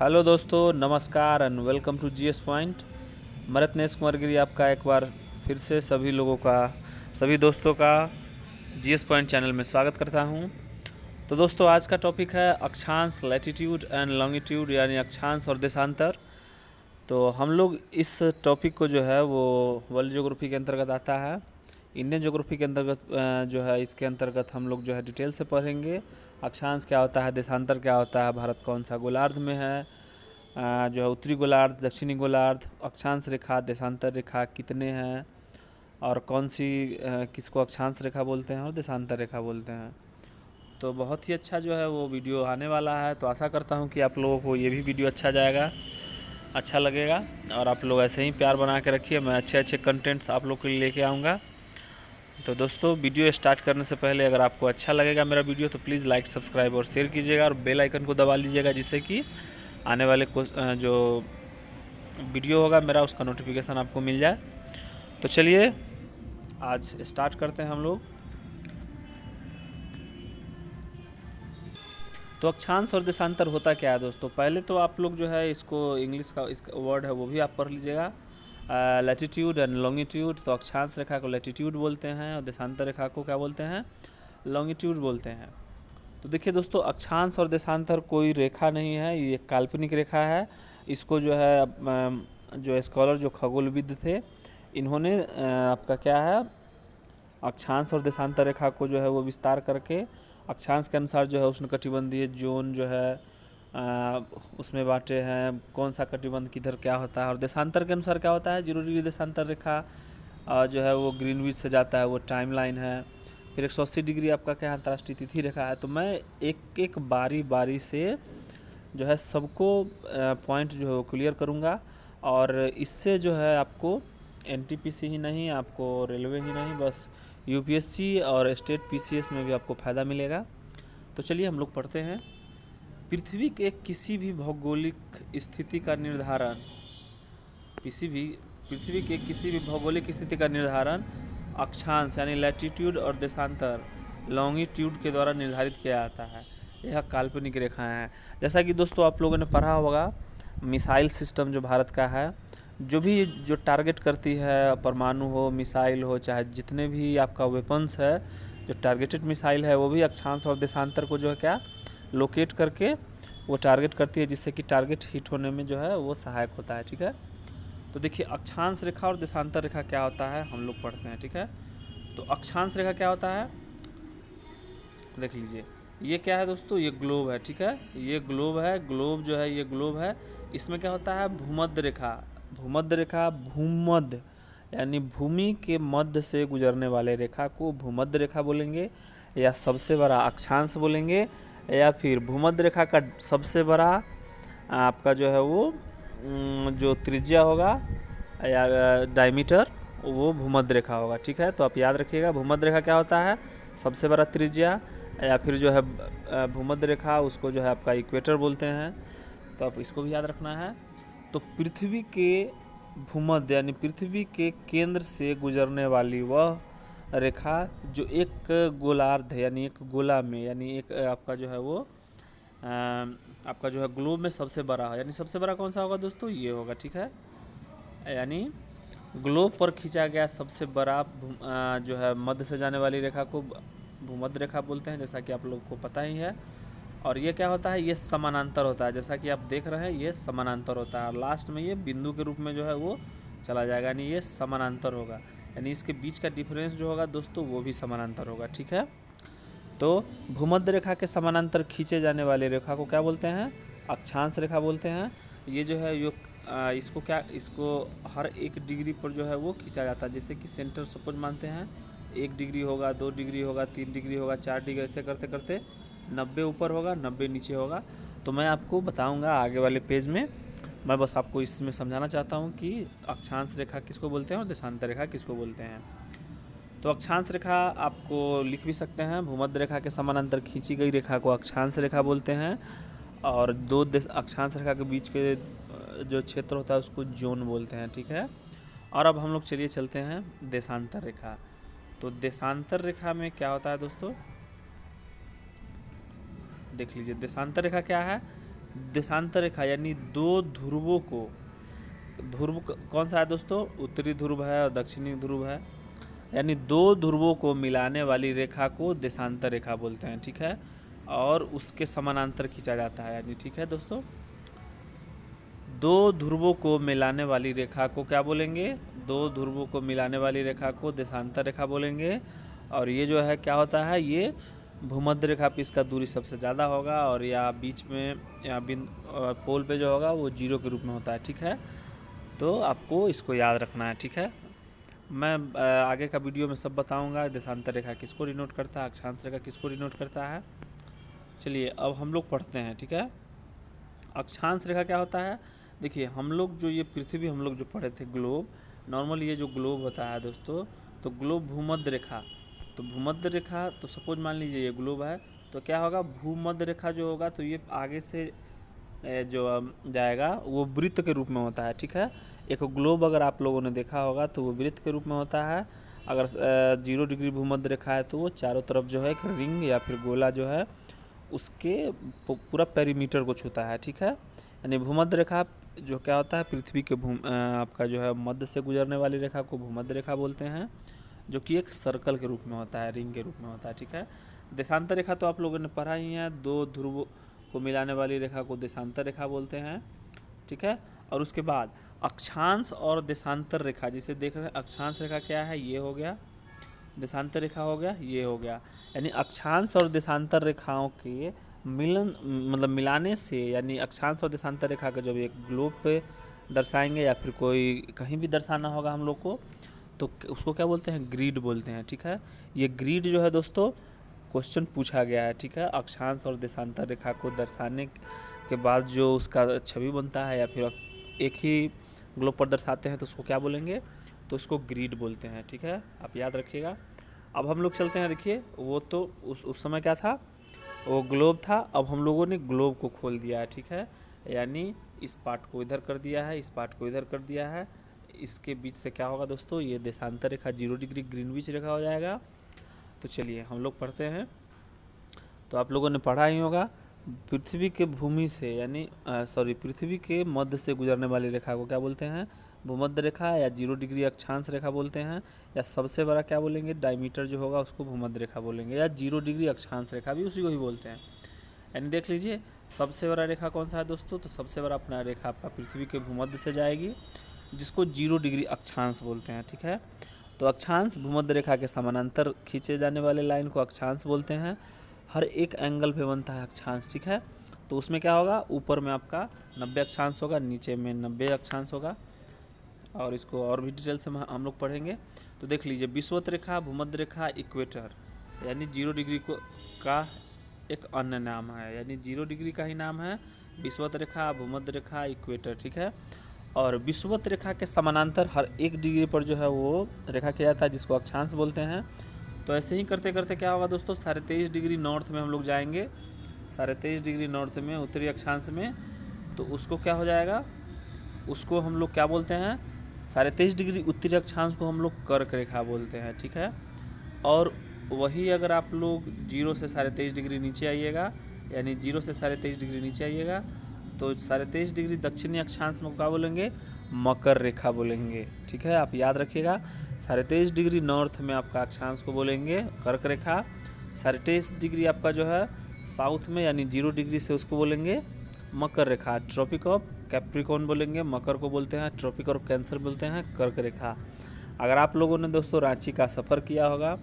Hello दोस्तों, नमस्कार and welcome to GS point. मैं रत्नेश कुमार गिरी आपका एक बार फिर से सभी दोस्तों का जीएस पॉइंट चैनल में स्वागत करता हूं। तो दोस्तों, आज का टॉपिक है अक्षांश, लैटिट्यूड एंड लॉन्गिट्यूड, यानी अक्षांश और देशांतर। तो हम लोग इस टॉपिक को जो है वो वर्ल्ड ज्योग्राफी के अंतर्गत आता है। इंडियन ज्योग्राफी के अंतर्गत जो है इसके अंतर्गत हम लोग जो है डिटेल से पढ़ेंगे। अक्षांश क्या होता है, देशांतर क्या होता है, भारत कौन सा गोलार्ध में है, जो है उत्तरी गोलार्ध, दक्षिणी गोलार्ध, अक्षांश रेखा, देशांतर रेखा कितने हैं और कौन सी किसको अक्षांश रेखा बोलते हैं और देशांतर रेखा बोलते हैं। तो बहुत ही अच्छा जो है वो वीडियो आने वाला है। तो आशा करता हूँ कि आप लोगों को ये भी वीडियो अच्छा लगेगा और आप लोग ऐसे ही प्यार बना के रखिए। मैं अच्छे अच्छे कंटेंट्स आप लोग के लिए लेके आऊँगा। तो दोस्तों, वीडियो स्टार्ट करने से पहले अगर आपको अच्छा लगेगा मेरा वीडियो तो प्लीज़ लाइक, सब्सक्राइब और शेयर कीजिएगा और बेल आइकन को दबा लीजिएगा, जिससे कि आने वाले जो वीडियो होगा मेरा उसका नोटिफिकेशन आपको मिल जाए। तो चलिए आज स्टार्ट करते हैं हम लोग। तो अक्षांश और देशांतर होता क्या है दोस्तों? पहले तो आप लोग जो है इसको इंग्लिश का इसका वर्ड है वो भी आप पढ़ लीजिएगा। Latitude and longitude. तो अक्षांश रेखा को लैटिट्यूड बोलते हैं और देशांतर रेखा को क्या बोलते हैं? लॉन्गिट्यूड बोलते हैं। तो देखिए दोस्तों, अक्षांश और देशांतर कोई रेखा नहीं है, ये काल्पनिक रेखा है। इसको जो है जो स्कॉलर, जो खगोलविद थे, इन्होंने आपका क्या है, अक्षांश और देशांतर रेखा को जो है वो विस्तार करके अक्षांश के अनुसार जो है उष्णकटिबंधीय जोन जो है उसमें बांटे हैं, कौन सा कटिबंध किधर क्या होता है। और देशांतर के अनुसार क्या होता है, 0 डिग्री देशांतर रेखा जो है वो ग्रीनविच से जाता है, वो टाइमलाइन है। फिर 180 डिग्री आपका क्या अंतर्राष्ट्रीय तिथि रेखा है। तो मैं एक एक बारी बारी से जो है सबको पॉइंट जो है वो क्लियर करूँगा और इससे जो है आपको एनटीपीसी ही नहीं, आपको रेलवे ही नहीं, बस यूपीएससी और स्टेट पीसीएस में भी आपको फ़ायदा मिलेगा। तो चलिए हम लोग पढ़ते हैं। पृथ्वी के किसी भी भौगोलिक स्थिति का निर्धारण पृथ्वी के किसी भी भौगोलिक स्थिति का निर्धारण अक्षांश यानी लैटिट्यूड और देशांतर लॉन्गिट्यूड के द्वारा निर्धारित किया जाता है। यह काल्पनिक रेखाएं हैं। जैसा कि दोस्तों आप लोगों ने पढ़ा होगा, मिसाइल सिस्टम जो भारत का है, जो टारगेट करती है, परमाणु हो, मिसाइल हो, चाहे जितने भी आपका वेपन्स है, जो टारगेटेड मिसाइल है वो भी अक्षांश और देशांतर को जो है क्या लोकेट करके वो टारगेट करती है, जिससे कि टारगेट हिट होने में जो है वो सहायक होता है। ठीक है। तो देखिए, अक्षांश रेखा और देशांतर रेखा क्या होता है हम लोग पढ़ते हैं। ठीक है। तो अक्षांश रेखा क्या होता है, देख लीजिए। ये क्या है दोस्तों, ये ग्लोब है। ठीक है, ये ग्लोब है, ग्लोब जो है ये ग्लोब है। इसमें क्या होता है, भूमध्य रेखा। भूमध्य रेखा, भूमध्य यानी भूमि के मध्य से गुजरने वाले रेखा को भूमध्य रेखा बोलेंगे, या सबसे बड़ा अक्षांश बोलेंगे, या फिर भूमध्य रेखा का सबसे बड़ा आपका जो है वो जो त्रिज्या होगा या डायमीटर, वो भूमध्य रेखा होगा। ठीक है। तो आप याद रखिएगा, भूमध्य रेखा क्या होता है, सबसे बड़ा त्रिज्या, या फिर जो है भूमध्य रेखा उसको जो है आपका इक्वेटर बोलते हैं। तो आप इसको भी याद रखना है। तो पृथ्वी के भूमध्य यानी पृथ्वी के केंद्र से गुजरने वाली वह रेखा जो एक गोलार्ध है, यानी एक गोला में, यानी एक आपका जो है वो आपका जो है ग्लोब में सबसे बड़ा है। यानी सबसे बड़ा कौन सा होगा दोस्तों, ये होगा। ठीक है। यानी ग्लोब पर खींचा गया सबसे बड़ा जो है मध्य से जाने वाली रेखा को भूमध्य रेखा बोलते हैं, जैसा कि आप लोग को पता ही है। और ये क्या होता है, ये समानांतर होता है, जैसा कि आप देख रहे हैं ये समानांतर होता है, और लास्ट में ये बिंदु के रूप में जो है वो चला जाएगा, यानी ये समानांतर होगा। यानी इसके बीच का डिफरेंस जो होगा दोस्तों वो भी समानांतर होगा। ठीक है। तो भूमध्य रेखा के समानांतर खींचे जाने वाले रेखा को क्या बोलते हैं, अक्षांश रेखा बोलते हैं। ये जो है इसको हर 1 डिग्री पर जो है वो खींचा जाता है। जैसे कि सेंटर सपोज मानते हैं 1 डिग्री होगा, 2 डिग्री होगा, 3 डिग्री होगा, 4 डिग्री, ऐसे करते करते 90 ऊपर होगा, 90 नीचे होगा। तो मैं आपको बताऊंगा आगे वाले पेज में। मैं बस आपको इसमें समझाना चाहता हूँ कि अक्षांश रेखा किसको बोलते हैं और देशांतर रेखा किसको बोलते हैं। तो अक्षांश रेखा आपको लिख भी सकते हैं, भूमध्य रेखा के समानांतर खींची गई रेखा को अक्षांश रेखा बोलते हैं, और अक्षांश रेखा के बीच के जो क्षेत्र होता है उसको जोन बोलते हैं। ठीक है। और अब हम लोग चलिए चलते हैं देशांतर रेखा। तो देशांतर रेखा में क्या होता है दोस्तों, देख लीजिए। देशांतर रेखा क्या है, देशांतर रेखा यानी दो ध्रुवों को, कौन सा है दोस्तों, उत्तरी ध्रुव है और दक्षिणी ध्रुव है, यानी दो ध्रुवों को मिलाने वाली रेखा को देशांतर रेखा बोलते हैं, ठीक है। और उसके समानांतर खींचा जाता है, यानी ठीक है दोस्तों, दो ध्रुवों को मिलाने वाली रेखा को क्या बोलेंगे, दो ध्रुवों को मिलाने वाली रेखा को देशांतर रेखा बोलेंगे। और ये जो है क्या होता है, ये भूमध्य रेखा पे इसका दूरी सबसे ज़्यादा होगा, और या बीच में या पोल पे जो होगा वो जीरो के रूप में होता है, ठीक है। तो आपको इसको याद रखना है, ठीक है। मैं आगे का वीडियो में सब बताऊंगा देशांतर रेखा किसको डिनोट करता है, अक्षांश रेखा किसको डिनोट करता है। चलिए अब हम लोग पढ़ते हैं, ठीक है। अक्षांश रेखा क्या होता है, देखिए हम लोग जो ये पृथ्वी हम लोग जो पढ़े थे ग्लोब, नॉर्मली ये जो ग्लोब होता है दोस्तों, तो ग्लोब भूमध्य रेखा, तो भूमध्य रेखा, तो सपोज मान लीजिए ये ग्लोब है, तो क्या होगा, भूमध्य रेखा जो होगा तो ये आगे से जो जाएगा वो वृत्त के रूप में होता है, ठीक है। एक ग्लोब अगर आप लोगों ने देखा होगा तो वो वृत्त के रूप में होता है। अगर 0 डिग्री भूमध्य रेखा है तो वो चारों तरफ जो है एक रिंग या फिर गोला जो है उसके पूरा पेरीमीटर को छूता है, ठीक है। यानी भूमध्य रेखा जो क्या होता है, पृथ्वी के आपका जो है मध्य से गुजरने वाली रेखा को भूमध्य रेखा बोलते हैं, जो कि एक सर्कल के रूप में होता है, रिंग के रूप में होता है, ठीक है। देशांतर रेखा तो आप लोगों ने पढ़ा ही है, दो ध्रुव को मिलाने वाली रेखा को देशांतर रेखा बोलते हैं, ठीक है। और उसके बाद अक्षांश और देशांतर रेखा, जिसे देख रहे हैं अक्षांश रेखा क्या है, ये हो गया, देशांतर रेखा हो गया, ये हो गया। यानी अक्षांश और देशांतर रेखाओं के मिलन मतलब मिलाने से, यानी अक्षांश और देशांतर रेखा का जब एक ग्लोब पे दर्शाएंगे या फिर कोई कहीं भी दर्शाना होगा हम लोग को, तो उसको क्या बोलते हैं, ग्रिड बोलते हैं, ठीक है। ये ग्रिड जो है दोस्तों क्वेश्चन पूछा गया है, ठीक है। अक्षांश और देशांतर रेखा को दर्शाने के बाद जो उसका छवि बनता है या फिर एक ही ग्लोब पर दर्शाते हैं तो उसको क्या बोलेंगे, तो उसको ग्रिड बोलते हैं, ठीक है, आप याद रखिएगा। अब हम लोग चलते हैं, देखिए वो तो उस समय क्या था, वो ग्लोब था, अब हम लोगों ने ग्लोब को खोल दिया है, ठीक है। यानी इस पार्ट को इधर कर दिया है, इस पार्ट को इधर कर दिया है, इसके बीच से क्या होगा दोस्तों, ये देशांतर रेखा 0 डिग्री ग्रीनविच रेखा हो जाएगा। तो चलिए हम लोग पढ़ते हैं। तो आप लोगों ने पढ़ा ही होगा, पृथ्वी के भूमि से यानी पृथ्वी के मध्य से गुजरने वाली रेखा को क्या बोलते हैं, भूमध्य रेखा या 0 डिग्री अक्षांश रेखा बोलते हैं, या सबसे बड़ा क्या बोलेंगे, डायमीटर जो होगा उसको भूमध्य रेखा बोलेंगे, या 0 डिग्री अक्षांश रेखा भी उसी को ही बोलते हैं। यानी देख लीजिए सबसे बड़ा रेखा कौन सा है दोस्तों, तो सबसे बड़ा अपना रेखा आपका पृथ्वी के भूमध्य से जाएगी, जिसको 0 डिग्री अक्षांश बोलते हैं, ठीक है। तो अक्षांश भूमध्य रेखा के समानांतर खींचे जाने वाले लाइन को अक्षांश बोलते हैं। हर एक एंगल पे बनता है अक्षांश, ठीक है। तो उसमें क्या होगा, ऊपर में आपका 90 अक्षांश होगा, नीचे में 90 अक्षांश होगा, और इसको और भी डिटेल से हम लोग पढ़ेंगे। तो देख लीजिए विषुवत रेखा, भूमध्य रेखा, इक्वेटर, यानी 0 डिग्री को का एक अन्य नाम है, यानी 0 डिग्री का ही नाम है विषुवत रेखा, भूमध्य रेखा, इक्वेटर, ठीक है। और विषुवत रेखा के समानांतर हर 1 डिग्री पर जो है वो रेखा किया जाता है, जिसको अक्षांश बोलते हैं। तो ऐसे ही करते करते क्या होगा दोस्तों, 23.5 डिग्री नॉर्थ में हम लोग जाएंगे, 23.5 डिग्री नॉर्थ में उत्तरी अक्षांश में, तो उसको क्या हो जाएगा, उसको हम लोग क्या बोलते हैं, 23.5 डिग्री उत्तरी अक्षांश को हम लोग कर्क रेखा बोलते हैं, ठीक है। और वही अगर आप लोग 0 से 23.5 डिग्री नीचे आइएगा, यानी 0 से 23.5 डिग्री नीचे आइएगा, तो 23.5 डिग्री दक्षिणी अक्षांश में क्या बोलेंगे, मकर रेखा बोलेंगे, ठीक है, आप याद रखिएगा। 23.5 डिग्री नॉर्थ में आपका अक्षांश को बोलेंगे कर्क रेखा, 23.5 डिग्री आपका जो है साउथ में यानी 0 डिग्री से उसको बोलेंगे मकर रेखा, ट्रॉपिक ऑफ कैप्रिकॉर्न बोलेंगे, मकर को बोलते हैं, ट्रॉपिक ऑफ कैंसर बोलते हैं कर्क रेखा। अगर आप लोगों ने दोस्तों रांची का सफ़र किया होगा,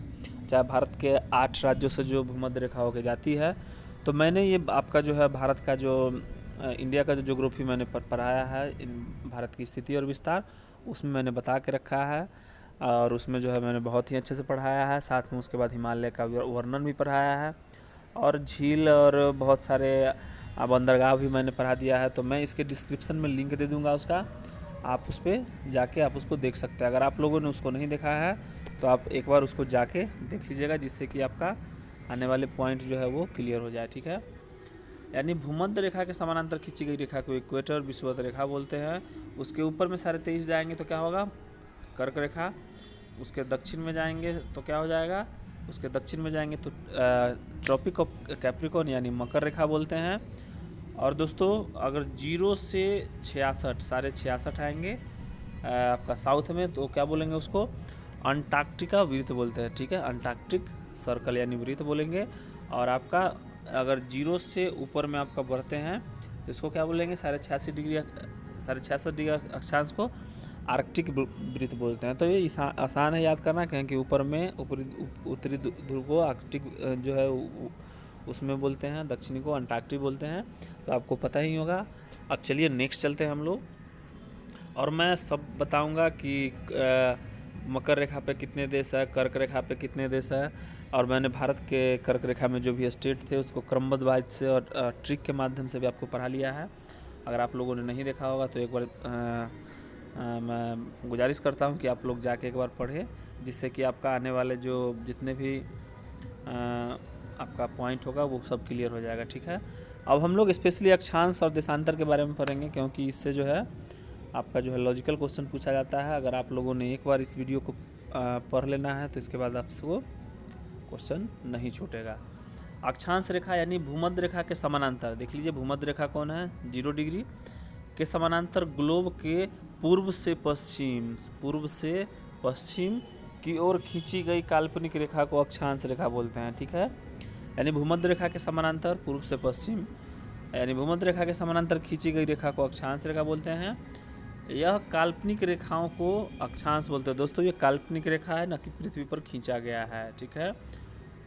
चाहे भारत के 8 राज्यों से जो भूमध्य रेखा होकर जाती है, तो मैंने ये आपका जो है भारत का जो इंडिया का जो ज्योग्राफी मैंने पढ़ाया है, भारत की स्थिति और विस्तार, उसमें मैंने बता के रखा है, और उसमें जो है मैंने बहुत ही अच्छे से पढ़ाया है। साथ में उसके बाद हिमालय का वर्णन भी पढ़ाया है, और झील और बहुत सारे बंदरगाह भी मैंने पढ़ा दिया है। तो मैं इसके डिस्क्रिप्शन में लिंक दे दूँगा उसका, आप उस पर जाके आप उसको देख सकते हैं। अगर आप लोगों ने उसको नहीं देखा है तो आप एक बार उसको जाके देख लीजिएगा, जिससे कि आपका आने वाले पॉइंट जो है वो क्लियर हो जाए, ठीक है। यानी भूमध्य रेखा के समानांतर खींची गई रेखा को इक्वेटर विषुवत रेखा बोलते हैं। उसके ऊपर में 23.5 जाएंगे तो क्या होगा, कर्क रेखा। उसके दक्षिण में जाएंगे तो क्या हो जाएगा, उसके दक्षिण में जाएंगे तो ट्रॉपिक ऑफ कैप्रिकॉर्न यानी मकर रेखा बोलते हैं। और दोस्तों अगर 0 से 66 66.5 आएंगे आपका साउथ में, तो क्या बोलेंगे उसको? अंटार्कटिका वृत्त बोलते हैं, ठीक है, अंटार्कटिक सर्कल यानी वृत्त बोलेंगे। और आपका अगर 0 से ऊपर में आपका बढ़ते हैं तो इसको क्या बोलेंगे? 66.5 डिग्री अक्षांश को आर्कटिक वृत्त बोलते हैं। तो ये आसान है याद करना, कहें कि ऊपर में उत्तरी ध्रुव को आर्कटिक जो है उसमें बोलते हैं, दक्षिणी को अंटार्कटिक बोलते हैं, तो आपको पता ही होगा। अब चलिए नेक्स्ट चलते हैं हम लोग, और मैं सब बताऊंगा कि मकर रेखा पे कितने देश है, कर्क रेखा पे कितने देश है, और मैंने भारत के कर्क रेखा में जो भी स्टेट थे उसको क्रमबद्ध वाइज से और ट्रिक के माध्यम से भी आपको पढ़ा लिया है। अगर आप लोगों ने नहीं देखा होगा तो एक बार मैं गुजारिश करता हूं कि आप लोग जाके एक बार पढ़ें, जिससे कि आपका आने वाले जो जितने भी आपका पॉइंट होगा वो सब क्लियर हो जाएगा, ठीक है। अब हम लोग स्पेशली अक्षांश और देशांतर के बारे में पढ़ेंगे, क्योंकि इससे जो है आपका जो है लॉजिकल क्वेश्चन पूछा जाता है। अगर आप लोगों ने एक बार इस वीडियो को पढ़ लेना है तो इसके बाद आपसे वो क्वेश्चन नहीं छूटेगा। अक्षांश रेखा यानी भूमध्य रेखा के समानांतर, देख लीजिए भूमध्य रेखा कौन है? 0 डिग्री के समानांतर ग्लोब के पूर्व से पश्चिम की ओर खींची गई काल्पनिक रेखा को अक्षांश रेखा बोलते हैं, ठीक है। यानी भूमध्य रेखा के समानांतर पूर्व से पश्चिम यानी भूमध्य रेखा के समानांतर खींची गई रेखा को अक्षांश रेखा बोलते हैं। यह काल्पनिक रेखाओं को अक्षांश बोलते हैं। दोस्तों ये काल्पनिक रेखा है, न कि पृथ्वी पर खींचा गया है, ठीक है।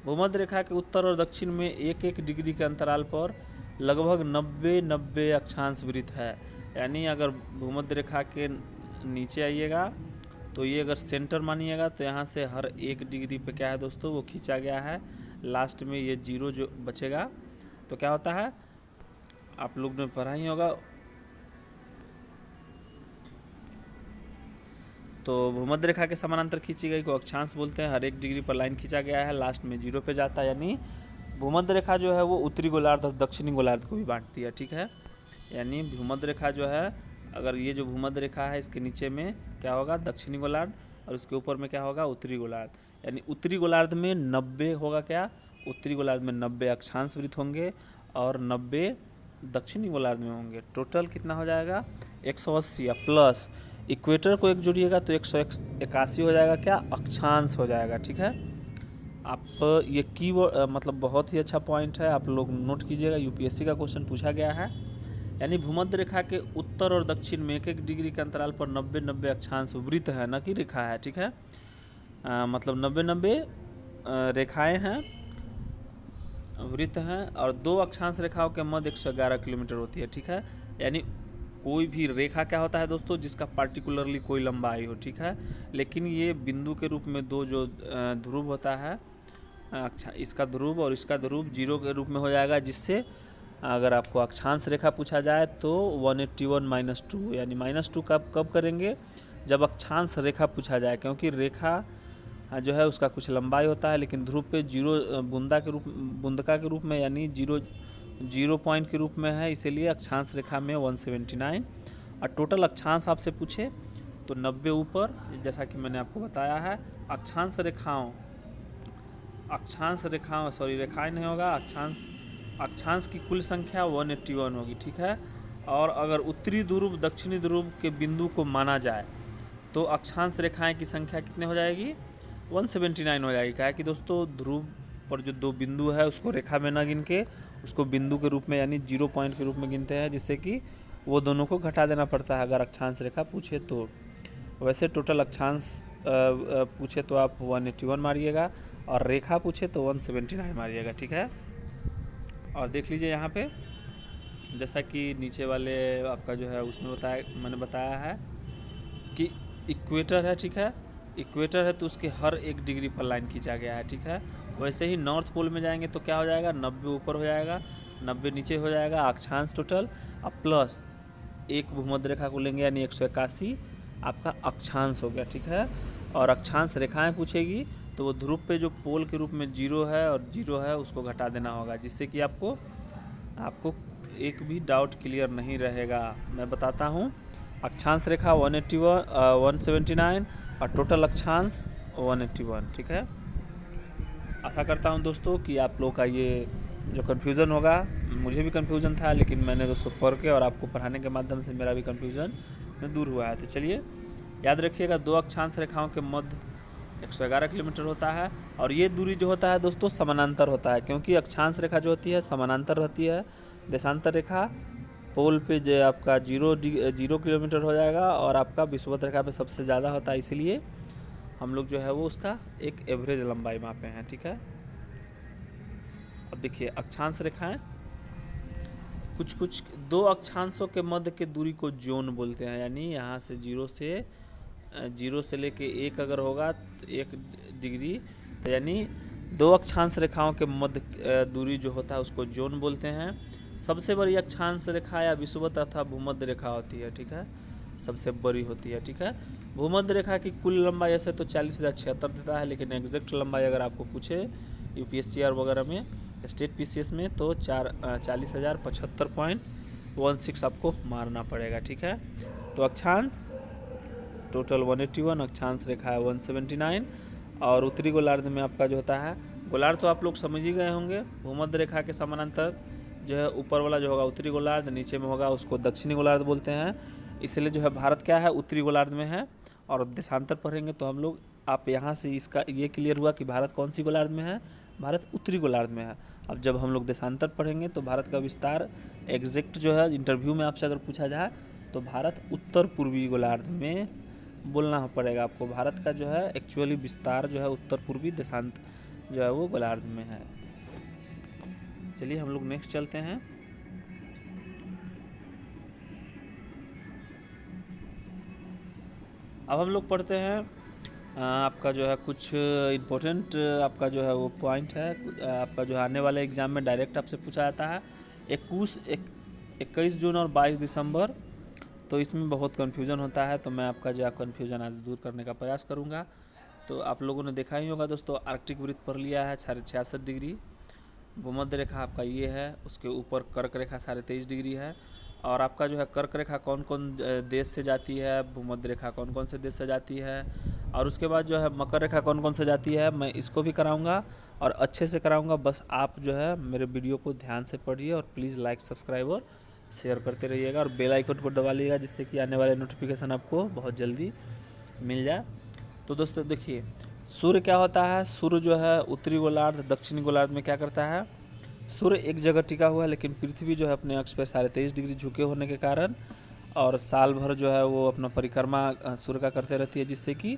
भूमध्य रेखा के उत्तर और दक्षिण में 1-1 डिग्री के अंतराल पर लगभग 90 अक्षांश वृत्त है। यानी अगर भूमध्य रेखा के नीचे आइएगा तो ये अगर सेंटर मानिएगा तो यहाँ से हर 1 डिग्री पे क्या है दोस्तों, वो खींचा गया है। लास्ट में ये 0 जो बचेगा तो क्या होता है, आप लोग ने पढ़ा ही होगा। तो भूमध्य रेखा के समानांतर खींची गई को अक्षांश बोलते हैं। हर 1 डिग्री पर लाइन खींचा गया है, लास्ट में 0 पे जाता है। यानी भूमध्य रेखा जो है वो उत्तरी गोलार्ध और दक्षिणी गोलार्ध को भी बांटती है, ठीक है। यानी भूमध्य रेखा जो है, अगर ये जो भूमध्य रेखा है इसके नीचे में क्या होगा? दक्षिणी गोलार्ध, और उसके ऊपर में क्या होगा? उत्तरी गोलार्ध। यानी उत्तरी गोलार्ध में 90 होगा क्या? उत्तरी गोलार्ध में 90 अक्षांश वृत्त होंगे और 90 दक्षिणी गोलार्ध में होंगे। टोटल कितना हो जाएगा? 180, या प्लस इक्वेटर को एक जोड़िएगा तो 181 हो जाएगा क्या? अक्षांश हो जाएगा, ठीक है। आप ये कीवर्ड मतलब बहुत ही अच्छा पॉइंट है, आप लोग नोट कीजिएगा, यूपीएससी का क्वेश्चन पूछा गया है। यानी भूमध्य रेखा के उत्तर और दक्षिण में 1-1 डिग्री के अंतराल पर 90 अक्षांश वृत्त है, न कि रेखा है, ठीक है। मतलब 90 रेखाएं हैं, वृत्त हैं, और 2 अक्षांश रेखाओं के मध्य 111 किलोमीटर होती है, ठीक है। यानी कोई भी रेखा क्या होता है दोस्तों, जिसका पार्टिकुलरली कोई लंबाई हो, ठीक है। लेकिन ये बिंदु के रूप में 2 जो ध्रुव होता है, अच्छा इसका ध्रुव और इसका ध्रुव 0 के रूप में हो जाएगा, जिससे अगर आपको अक्षांश रेखा पूछा जाए तो 181 - 2, यानी -2 कब करेंगे? जब अक्षांश रेखा पूछा जाए, क्योंकि रेखा जो है उसका कुछ लंबाई होता है, लेकिन ध्रुव पे 0 बुंदका के रूप में यानी 0 पॉइंट के रूप में है, इसीलिए अक्षांश रेखा में 179। और टोटल अक्षांश आपसे पूछे तो 90 ऊपर, जैसा कि मैंने आपको बताया है। रेखाएं नहीं होगा, अक्षांश की कुल संख्या 181 होगी, ठीक है। और अगर उत्तरी ध्रुव दक्षिणी ध्रुव के बिंदु को माना जाए तो अक्षांश रेखाएं की संख्या कितने हो जाएगी? 179 हो जाएगी। क्या है कि दोस्तों ध्रुव पर जो 2 बिंदु है उसको रेखा में ना गिन के उसको बिंदु के रूप में यानी 0 पॉइंट के रूप में गिनते हैं, जिससे कि वो दोनों को घटा देना पड़ता है अगर अक्षांश रेखा पूछे तो। वैसे टोटल अक्षांश पूछे तो आप 181 मारिएगा, और रेखा पूछे तो 179 मारिएगा, ठीक है। और देख लीजिए यहाँ पे, जैसा कि नीचे वाले आपका जो है उसमें मैंने बताया है कि इक्वेटर है, ठीक है। इक्वेटर है तो उसके हर 1 डिग्री पर लाइन खींचा गया है, ठीक है। वैसे ही नॉर्थ पोल में जाएंगे तो क्या हो जाएगा? 90 ऊपर हो जाएगा, 90 नीचे हो जाएगा अक्षांश टोटल, अब प्लस 1 भूमध्य रेखा को लेंगे यानी 181 आपका अक्षांश हो गया, ठीक है। और अक्षांश रेखाएं पूछेगी तो वो ध्रुव पे जो पोल के रूप में 0 है और 0 है उसको घटा देना होगा, जिससे कि आपको एक भी डाउट क्लियर नहीं रहेगा। मैं बताता हूँ, अक्षांश रेखा 179 और टोटल अक्षांश 181, ठीक है। आशा करता हूँ दोस्तों कि आप लोग का ये जो कन्फ्यूज़न होगा मुझे भी कन्फ्यूज़न था, लेकिन मैंने दोस्तों पढ़ के और आपको पढ़ाने के माध्यम से मेरा भी कन्फ्यूज़न में दूर हुआ है। तो चलिए याद रखिएगा, 2 अक्षांश रेखाओं के मध्य 111 किलोमीटर होता है, और ये दूरी जो होता है दोस्तों समानांतर होता है, क्योंकि अक्षांश रेखा जो होती है समानांतर रहती है। देशांतर रेखा पोल पे जो आपका 0 किलोमीटर हो जाएगा, और आपका विषुवत रेखा पे सबसे ज़्यादा होता है, इसलिए हम लोग जो है वो उसका एक एवरेज लंबाई मापे हैं। ठीक है, अब देखिए अक्षांश रेखाएं कुछ 2 अक्षांशों के मध्य के दूरी को जोन बोलते हैं, यानी यहाँ से जीरो से लेके 1 अगर होगा तो 1 डिग्री, तो यानी 2 अक्षांश रेखाओं के मध्य दूरी जो होता है उसको जोन बोलते हैं। सबसे बड़ी अक्षांश रेखा या विषुवत अथवा भूमध्य रेखा होती है। ठीक है, सबसे बड़ी होती है। ठीक है, भूमध्य रेखा की कुल लंबाई ऐसे तो 40,076 देता है, लेकिन एग्जैक्ट लंबाई अगर आपको पूछे UPSC वगैरह में, स्टेट PCS में, तो 40,075.16 आपको मारना पड़ेगा। ठीक है, तो अक्षांश टोटल 181, अक्षांश रेखा है 179, और उत्तरी गोलार्ध में आपका जो होता है, गोलार्ध तो आप लोग समझ ही गए होंगे, भूमध्य रेखा के समानांतर जो है ऊपर वाला जो होगा उत्तरी गोलार्ध, नीचे में होगा उसको दक्षिणी गोलार्ध बोलते हैं। इसलिए जो है भारत क्या है, उत्तरी गोलार्ध में है। और देशांतर पढ़ेंगे तो हम लोग, आप यहाँ से इसका ये क्लियर हुआ कि भारत कौन सी गोलार्ध में है, भारत उत्तरी गोलार्ध में है। अब जब हम लोग देशांतर पढ़ेंगे तो भारत का विस्तार एग्जैक्ट जो है इंटरव्यू में आपसे अगर पूछा जाए तो भारत उत्तर पूर्वी गोलार्ध में बोलना पड़ेगा आपको। भारत का जो है एक्चुअली विस्तार जो है उत्तर पूर्वी देशांत जो है वो गोलार्ध में है। चलिए हम लोग नेक्स्ट चलते हैं। अब हम लोग पढ़ते हैं आपका जो है कुछ इम्पोर्टेंट आपका जो है वो पॉइंट है, आपका जो आने वाले एग्ज़ाम में डायरेक्ट आपसे पूछा जाता है। 21 जून और 22 दिसंबर, तो इसमें बहुत कन्फ्यूज़न होता है, तो मैं आपका जो है कन्फ्यूज़न आज दूर करने का प्रयास करूँगा। तो आप लोगों ने देखा ही होगा दोस्तों, आर्कटिक वृत्त पढ़ लिया है 66 डिग्री, भूमध्य रेखा आपका ये है, उसके ऊपर कर्क रेखा 23.5 डिग्री है। और आपका जो है कर्क रेखा कौन कौन देश से जाती है, भूमध्य रेखा कौन कौन से देश से जाती है, और उसके बाद जो है मकर रेखा कौन कौन से जाती है, मैं इसको भी कराऊंगा और अच्छे से कराऊंगा। बस आप जो है मेरे वीडियो को ध्यान से पढ़िए, और प्लीज़ लाइक सब्सक्राइब और शेयर करते रहिएगा, और बेल आइकन को दबा लीजिएगा, जिससे कि आने वाले नोटिफिकेशन आपको बहुत जल्दी मिल जाए। तो दोस्तों देखिए, सूर्य क्या होता है, सूर्य जो है उत्तरी गोलार्ध दक्षिणी गोलार्ध में क्या करता है, सूर्य एक जगह टिका हुआ है, लेकिन पृथ्वी जो है अपने अक्ष पर 23.5 डिग्री झुके होने के कारण और साल भर जो है वो अपना परिक्रमा सूर्य का करते रहती है, जिससे कि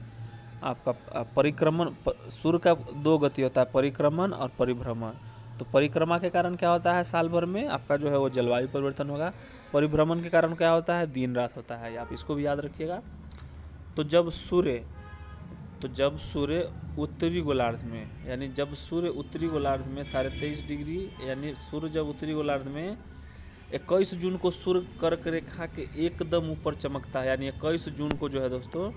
आपका परिक्रमण, सूर्य का 2 गति होता है, परिक्रमण और परिभ्रमण। तो परिक्रमा के कारण क्या होता है, साल भर में आपका जो है वो जलवायु परिवर्तन होगा। परिभ्रमण के कारण क्या होता है, दिन रात होता है, आप इसको भी याद रखिएगा। तो जब सूर्य उत्तरी गोलार्ध में, यानी जब सूर्य उत्तरी गोलार्ध में 23.5 डिग्री, यानी सूर्य जब उत्तरी गोलार्ध में 21 जून को सूर्य कर्क रेखा के एकदम ऊपर चमकता है, यानी 21 जून को जो है दोस्तों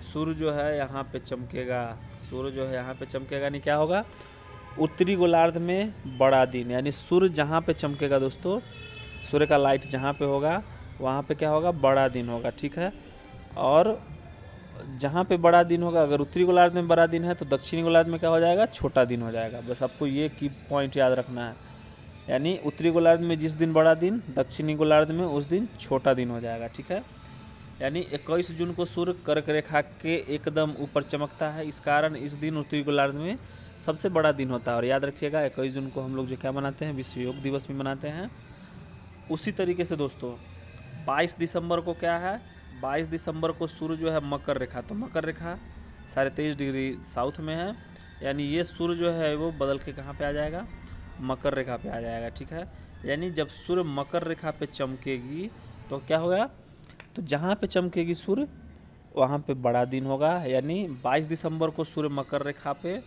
सूर्य जो है यहाँ पे चमकेगा, सूर्य जो है यहाँ पे चमकेगा, यानी क्या होगा, उत्तरी गोलार्ध में बड़ा दिन, यानी सूर्य जहाँ पे चमकेगा दोस्तों, सूर्य का लाइट जहाँ पे होगा वहाँ पे क्या होगा, बड़ा दिन होगा। ठीक है, और जहाँ पे बड़ा दिन होगा, अगर उत्तरी गोलार्ध में बड़ा दिन है तो दक्षिणी गोलार्ध में क्या हो जाएगा, छोटा दिन हो जाएगा। बस आपको ये की पॉइंट याद रखना है, यानी उत्तरी गोलार्ध में जिस दिन बड़ा दिन, दक्षिणी गोलार्ध में उस दिन छोटा दिन हो जाएगा। ठीक है, यानी 21 जून को सूर्य कर्क रेखा के एकदम ऊपर चमकता है, इस कारण इस दिन उत्तरी गोलार्ध में सबसे बड़ा दिन होता है। और याद रखिएगा 21 जून को हम लोग जो क्या मनाते हैं, विश्व योग दिवस भी मनाते हैं। उसी तरीके से दोस्तों 22 दिसंबर को क्या है, 22 दिसंबर को सूर्य जो है मकर रेखा, तो मकर रेखा 23.5 डिग्री साउथ में है, यानी ये सूर्य जो है वो बदल के कहाँ पे आ जाएगा, मकर रेखा पे आ जाएगा। ठीक है, यानी जब सूर्य मकर रेखा पे चमकेगी तो क्या होगा, तो जहाँ पे चमकेगी सूर्य वहाँ पे बड़ा दिन होगा। यानी 22 दिसंबर को सूर्य मकर रेखा पे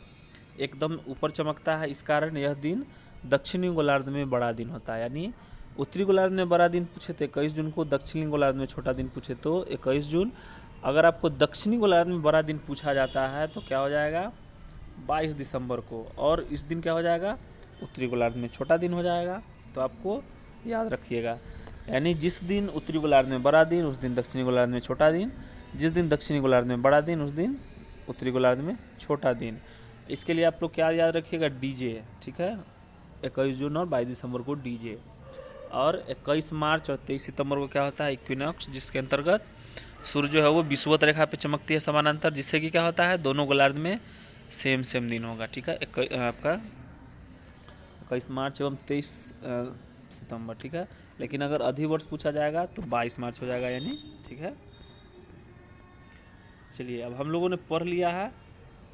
एकदम ऊपर चमकता है, इस कारण यह दिन दक्षिणी गोलार्ध में बड़ा दिन होता है। यानी उत्तरी गोलार्ध में बड़ा दिन पूछे तो 21 जून को, दक्षिणी गोलार्ध में छोटा दिन पूछे तो 21 जून। अगर आपको दक्षिणी गोलार्ध में बड़ा दिन पूछा जाता है तो क्या हो जाएगा, 22 दिसंबर को, और इस दिन क्या हो जाएगा, उत्तरी गोलार्ध में छोटा दिन हो जाएगा। तो आपको याद रखिएगा, यानी जिस दिन उत्तरी गोलार्ध में बड़ा दिन उस दिन दक्षिणी गोलार्ध में छोटा दिन, जिस दिन दक्षिणी गोलार्ध में बड़ा दिन उस दिन उत्तरी गोलार्ध में छोटा दिन। इसके लिए आप लोग क्या याद रखिएगा, डीजे। ठीक है, 21 जून और 22 दिसंबर को डीजे। और 21 मार्च और 23 सितंबर को क्या होता है, इक्विनॉक्स, जिसके अंतर्गत सूर्य जो है वो विषुवत रेखा पे चमकती है समानांतर, जिससे कि क्या होता है, दोनों गोलार्ध में सेम सेम दिन होगा। ठीक है, आपका 21 मार्च एवं 23 सितंबर। ठीक है, लेकिन अगर अधिवर्ष पूछा जाएगा तो 22 मार्च हो जाएगा यानी। ठीक है, चलिए अब हम लोगों ने पढ़ लिया है,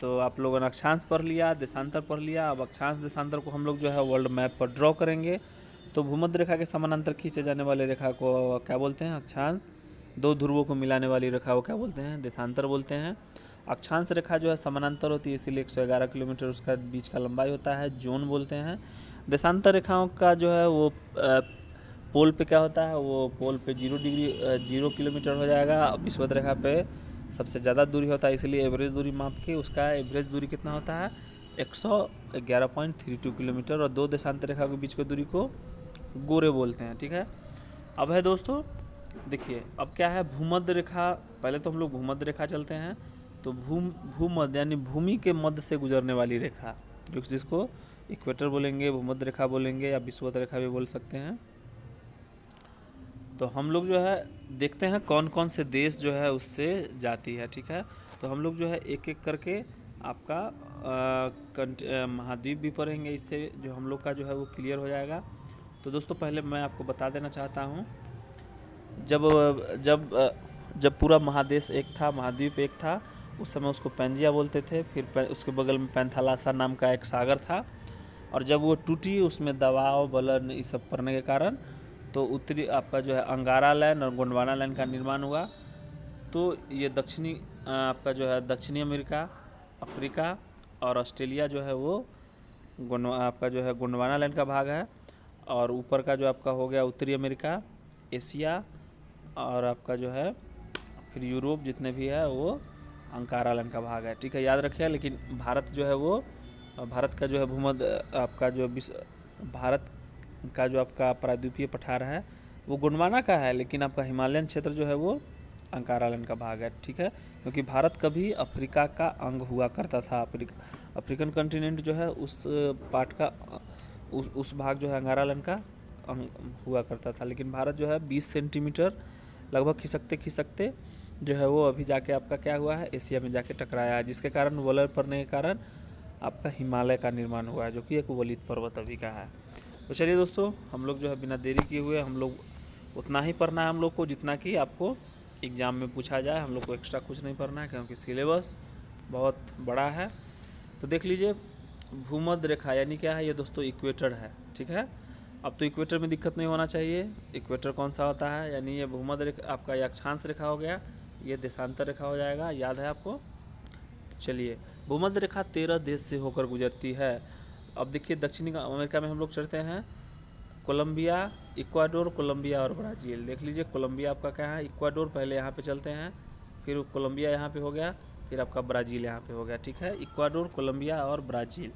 तो आप लोगों ने अक्षांश पढ़ लिया, देशांतर पढ़ लिया। अब अक्षांश देशांतर को हम लोग जो है वर्ल्ड मैप पर ड्रॉ करेंगे। तो भूमध्य रेखा के समानांतर खींचे जाने वाले रेखा को क्या बोलते हैं, अक्षांश। दो ध्रुवों को मिलाने वाली रेखा को क्या बोलते हैं, देशांतर बोलते हैं। अक्षांश रेखा जो है समानांतर होती है, इसीलिए 111 किलोमीटर उसका बीच का लंबाई होता है, जोन बोलते हैं। देशांतर रेखाओं का जो है वो पोल पे क्या होता है, वो पोल पे 0 किलोमीटर हो जाएगा। विषुवत रेखा पे सबसे ज़्यादा दूरी होता है, इसलिए एवरेज दूरी माप के उसका एवरेज दूरी कितना होता है, 111.32 किलोमीटर। और दो देशांतर रेखा के बीच की दूरी को गोरे बोलते हैं। ठीक है, अब है दोस्तों देखिए, अब क्या है भूमध्य रेखा। पहले तो हम लोग भूमध्य रेखा चलते हैं। तो भूमध्य यानी भूमि के मध्य से गुजरने वाली रेखा, जो जिसको इक्वेटर बोलेंगे, भूमध्य रेखा बोलेंगे, या विषुवत रेखा भी बोल सकते हैं। तो हम लोग जो है देखते हैं कौन कौन से देश जो है उससे जाती है। ठीक है, तो हम लोग जो है एक एक करके आपका महाद्वीप भी पढ़ेंगे, इससे जो हम लोग का जो है वो क्लियर हो जाएगा। तो दोस्तों पहले मैं आपको बता देना चाहता हूँ, जब जब जब पूरा महादेश एक था, महाद्वीप एक था, उस समय उसको पैंजिया बोलते थे। फिर उसके बगल में पैंथालासा नाम का एक सागर था, और जब वो टूटी, उसमें दबाव बलन ये सब पड़ने के कारण तो उत्तरी आपका जो है अंगारा लैंड और गोंडवाना लैंड का निर्माण हुआ। तो ये दक्षिणी आपका जो है दक्षिणी अमेरिका, अफ्रीका और ऑस्ट्रेलिया जो है वो आपका जो है गोंडवाना लैंड का भाग है। और ऊपर का जो आपका हो गया उत्तरी अमेरिका, एशिया और आपका जो है फिर यूरोप जितने भी है वो अंकारा लैंड का भाग है। ठीक है, याद रखिए। लेकिन भारत जो है वो भारत का जो है भूमध्य आपका जो भारत का जो आपका प्रायद्वीपीय पठार है वो गोंडवाना का है, लेकिन आपका हिमालयन क्षेत्र जो है वो अंकारा लैंड का भाग है। ठीक है, क्योंकि भारत कभी अफ्रीका का अंग हुआ करता था। अफ्रीकन कॉन्टिनेंट जो है उस पार्ट का उस भाग जो है अंगारा लैंड का अंग हुआ करता था। लेकिन भारत जो है 20 सेंटीमीटर लगभग खिसकते जो है वो अभी जाके आपका क्या हुआ है, एशिया में जाके टकराया है, जिसके कारण वलय पड़ने के कारण आपका हिमालय का निर्माण हुआ है, जो कि एक वलित पर्वत अभी का है। तो चलिए दोस्तों, हम लोग जो है बिना देरी किए हुए हम लोग उतना ही पढ़ना है हम लोग को जितना कि आपको एग्ज़ाम में पूछा जाए। हम लोग को एक्स्ट्रा कुछ नहीं पढ़ना है, क्योंकि सिलेबस बहुत बड़ा है। तो देख लीजिए, भूमध्य रेखा यानी क्या है, ये दोस्तों इक्वेटर है। ठीक है, अब तो इक्वेटर में दिक्कत नहीं होना चाहिए। इक्वेटर कौन सा होता है, यानी ये भूमध्य रेखा आपका ये अक्षांश रेखा हो गया, ये देशांतर रेखा हो जाएगा, याद है आपको। तो चलिए, भूमध्य रेखा 13 देश से होकर गुजरती है। अब देखिए, दक्षिणी अमेरिका में हम लोग चढ़ते हैं, कोलंबिया, इक्वाडोर, कोलंबिया और ब्राज़ील। देख लीजिए, कोलंबिया आपका क्या है, इक्वाडोर पहले यहाँ पे चलते हैं, फिर कोलंबिया यहाँ पे हो गया, फिर आपका ब्राज़ील यहाँ पे हो गया। ठीक है, इक्वाडोर, कोलंबिया और ब्राज़ील।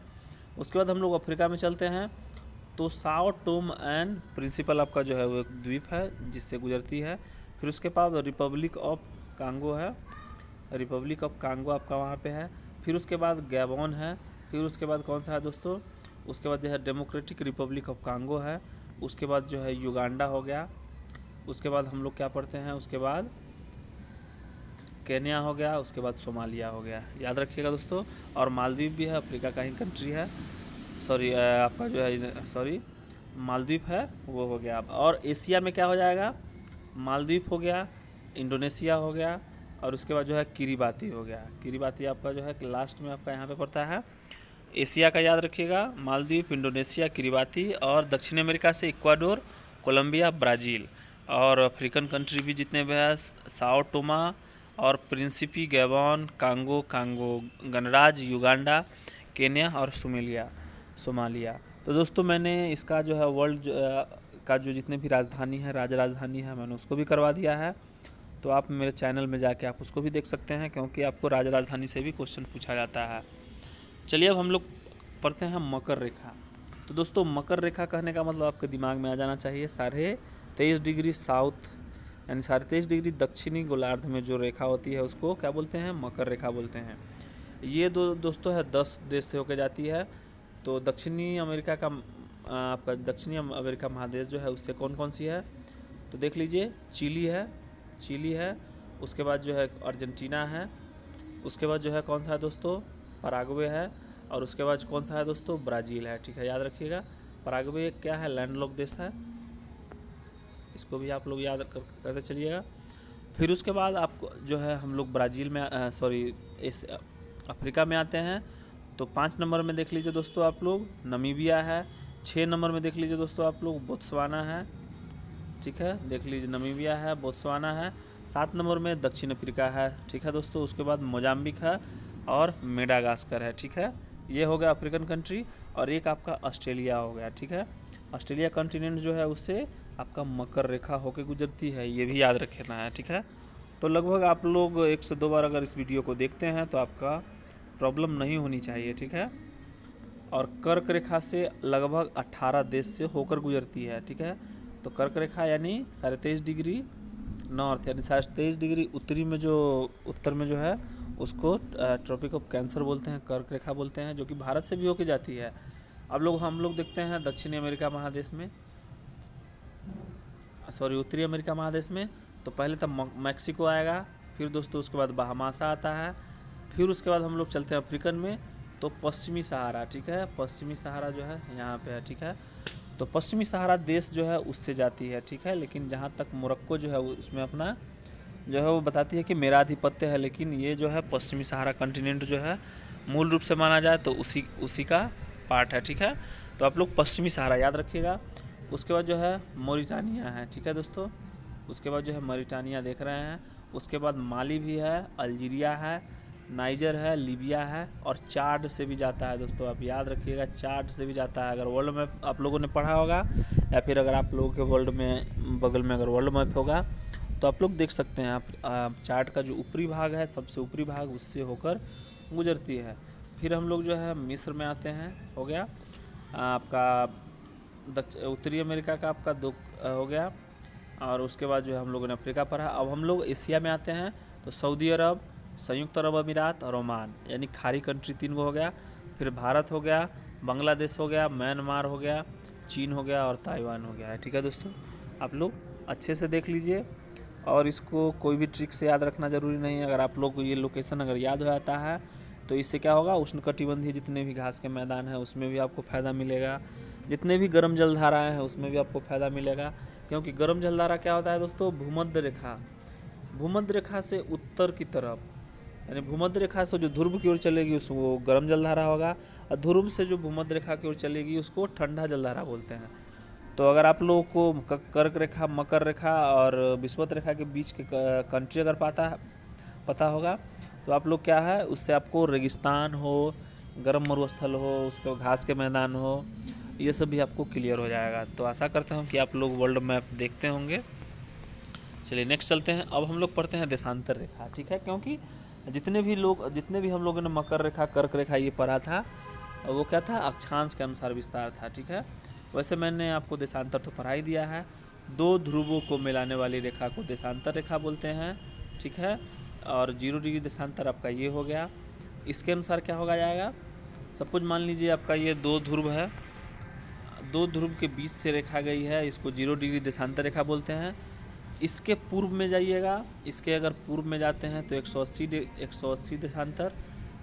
उसके बाद हम लोग अफ्रीका में चलते हैं, तो साओ टोम एंड प्रिंसिपल आपका जो है वो एक द्वीप है जिससे गुजरती है। फिर उसके बाद रिपब्लिक ऑफ कांगो है, रिपब्लिक ऑफ कांगो आपका वहाँ पे है। फिर उसके बाद गैबोन है। फिर उसके बाद कौन सा है दोस्तों, उसके बाद जो है डेमोक्रेटिक रिपब्लिक ऑफ कांगो है। उसके बाद जो है युगांडा हो गया। उसके बाद हम लोग क्या पढ़ते हैं, उसके बाद केन्या हो गया, उसके बाद सोमालिया हो गया। याद रखिएगा दोस्तों। और मालदीव भी है, अफ्रीका का ही कंट्री है। आपका जो है मालदीव है वो हो गया। और एशिया में क्या हो जाएगा, मालदीव हो गया, इंडोनेशिया हो गया, और उसके बाद जो है किरीबाती हो गया। किरीबाती आपका जो है लास्ट में आपका यहाँ पे पड़ता है। एशिया का याद रखिएगा, मालदीव, इंडोनेशिया, किरीबाती। और दक्षिण अमेरिका से इक्वाडोर, कोलंबिया, ब्राज़ील। और अफ्रीकन कंट्री भी जितने भी हैं, साओ टोमा और प्रिंसिपी, गैबोन, कांगो, गणराज्य, युगांडा, केन्या और सोमालिया। तो दोस्तों, मैंने इसका जो है वर्ल्ड का जो जितने भी राजधानी है, राजधानी है, मैंने उसको भी करवा दिया है। तो आप मेरे चैनल में जाके आप उसको भी देख सकते हैं, क्योंकि आपको राजधानी से भी क्वेश्चन पूछा जाता है। चलिए, अब हम लोग पढ़ते हैं मकर रेखा। तो दोस्तों, मकर रेखा कहने का मतलब आपके दिमाग में आ जाना चाहिए 23.5 डिग्री साउथ, यानी 23.5 डिग्री दक्षिणी गोलार्ध में जो रेखा होती है उसको क्या बोलते हैं, मकर रेखा बोलते हैं। ये दोस्तों है 10 देश से होकर जाती है। तो दक्षिणी अमेरिका का आपका दक्षिणी अमेरिका महादेश जो है उससे कौन कौन सी है, तो देख लीजिए चिली है, उसके बाद जो है अर्जेंटीना है, उसके बाद जो है कौन सा है दोस्तों, पराग्वे है, और उसके बाद कौन सा है दोस्तों, ब्राज़ील है। ठीक है, याद रखिएगा। पराग्वे क्या है, लैंडलॉक देश है, इसको भी आप लोग याद करते चलिएगा। फिर उसके बाद आपको जो है हम लोग ब्राज़ील में इस अफ्रीका में आते हैं। तो 5 नंबर में देख लीजिए दोस्तों आप लोग नमीबिया है। 6 नंबर में देख लीजिए दोस्तों आप लोग बोत्सवाना है। ठीक है, देख लीजिए नमीबिया है, बोत्सवाना है। 7 नंबर में दक्षिण अफ्रीका है। ठीक है दोस्तों, उसके बाद मोजाम्बिक है और मेडागास्कर है। ठीक है, ये हो गया अफ्रीकन कंट्री। और एक आपका ऑस्ट्रेलिया हो गया। ठीक है, ऑस्ट्रेलिया कॉन्टिनेंट जो है उससे आपका मकर रेखा होकर गुजरती है, ये भी याद रखना है। ठीक है, तो लगभग आप लोग 1 से 2 बार अगर इस वीडियो को देखते हैं तो आपका प्रॉब्लम नहीं होनी चाहिए। ठीक है, और कर्क रेखा से लगभग 18 देश से होकर गुजरती है। ठीक है, तो कर्क रेखा यानी 23.5 डिग्री नॉर्थ, यानी 23.5 डिग्री उत्तरी में जो उत्तर में जो है उसको ट्रॉपिक ऑफ कैंसर बोलते हैं, कर्क रेखा बोलते हैं, जो कि भारत से भी होके जाती है। अब हम लोग देखते हैं दक्षिणी अमेरिका महादेश में, उत्तरी अमेरिका महादेश में। तो पहले तब मैक्सिको आएगा, फिर दोस्तों उसके बाद बहामासा आता है, फिर उसके बाद हम लोग चलते हैं अफ्रीकन में, तो पश्चिमी सहारा। ठीक है, पश्चिमी सहारा जो है यहाँ पे है। ठीक है, तो पश्चिमी सहारा देश जो है उससे जाती है। ठीक है, लेकिन जहाँ तक मोरक्को जो है उसमें अपना जो है वो बताती है कि मेरा आधिपत्य है, लेकिन ये जो है पश्चिमी सहारा कॉन्टिनेंट जो है मूल रूप से माना जाए तो उसी का पार्ट है। ठीक है, तो आप लोग पश्चिमी सहारा याद रखिएगा। उसके बाद जो है मॉरिटानिया है। ठीक है दोस्तों, उसके बाद जो है मॉरिटानिया देख रहे हैं। उसके बाद माली भी है, अल्जीरिया है, नाइजर है, लीबिया है, और चाड से भी जाता है दोस्तों, आप याद रखिएगा, चाड से भी जाता है। अगर वर्ल्ड मैप आप लोगों ने पढ़ा होगा या फिर अगर आप लोगों के वर्ल्ड में बगल में अगर वर्ल्ड मैप होगा तो आप लोग देख सकते हैं। आप चार्ट का जो ऊपरी भाग है, सबसे ऊपरी भाग उससे होकर गुजरती है। फिर हम लोग जो है मिस्र में आते हैं, हो गया आपका उत्तरी अमेरिका का आपका 2 हो गया, और उसके बाद जो है हम लोगों ने अफ्रीका पढ़ा। अब हम लोग एशिया में आते हैं, तो सऊदी अरब, संयुक्त अरब अमीरात और ओमान, यानी खाड़ी कंट्री 3 गो हो गया। फिर भारत हो गया, बांग्लादेश हो गया, म्यांमार हो गया, चीन हो गया और ताइवान हो गया है। ठीक है दोस्तों, आप लोग अच्छे से देख लीजिए, और इसको कोई भी ट्रिक से याद रखना ज़रूरी नहीं है। अगर आप लोग को ये लोकेशन अगर याद हो जाता है तो इससे क्या होगा, उष्णकटिबंधीय जितने भी घास के मैदान हैं उसमें भी आपको फ़ायदा मिलेगा, जितने भी गर्म जलधाराएँ हैं उसमें भी आपको फ़ायदा मिलेगा। क्योंकि गर्म जलधारा क्या होता है दोस्तों, भूमध्य रेखा से उत्तर की तरफ, यानी भूमध्य रेखा से जो ध्रुव की ओर चलेगी उसको गर्म जलधारा होगा, और ध्रुव से जो भूमध्य रेखा की ओर चलेगी उसको ठंडा जलधारा बोलते हैं। तो अगर आप लोगों को कर्क रेखा, मकर रेखा और विषुवत रेखा के बीच के कंट्री अगर पता होगा तो आप लोग क्या है, उससे आपको रेगिस्तान हो, गर्म मरुस्थल हो, उसके घास के मैदान हो, ये सब भी आपको क्लियर हो जाएगा। तो आशा करता हूँ कि आप लोग वर्ल्ड मैप देखते होंगे। चलिए नेक्स्ट चलते हैं। अब हम लोग पढ़ते हैं देशांतर रेखा। ठीक है, क्योंकि जितने भी हम लोगों ने मकर रेखा, कर्क रेखा ये पढ़ा था वो क्या था, अक्षांश के अनुसार विस्तार था। ठीक है, वैसे मैंने आपको देशांतर तो पढ़ा ही दिया है। 2 ध्रुवों को मिलाने वाली रेखा को देशांतर रेखा बोलते हैं। ठीक है, और 0 डिग्री देशांतर आपका ये हो गया। इसके अनुसार क्या होगा जाएगा, सपोज मान लीजिए आपका ये 2 ध्रुव है, 2 ध्रुव के बीच से रेखा गई है, इसको 0 डिग्री देशांतर रेखा बोलते हैं। इसके पूर्व में जाइएगा, इसके अगर पूर्व में जाते हैं तो 180 देशांतर,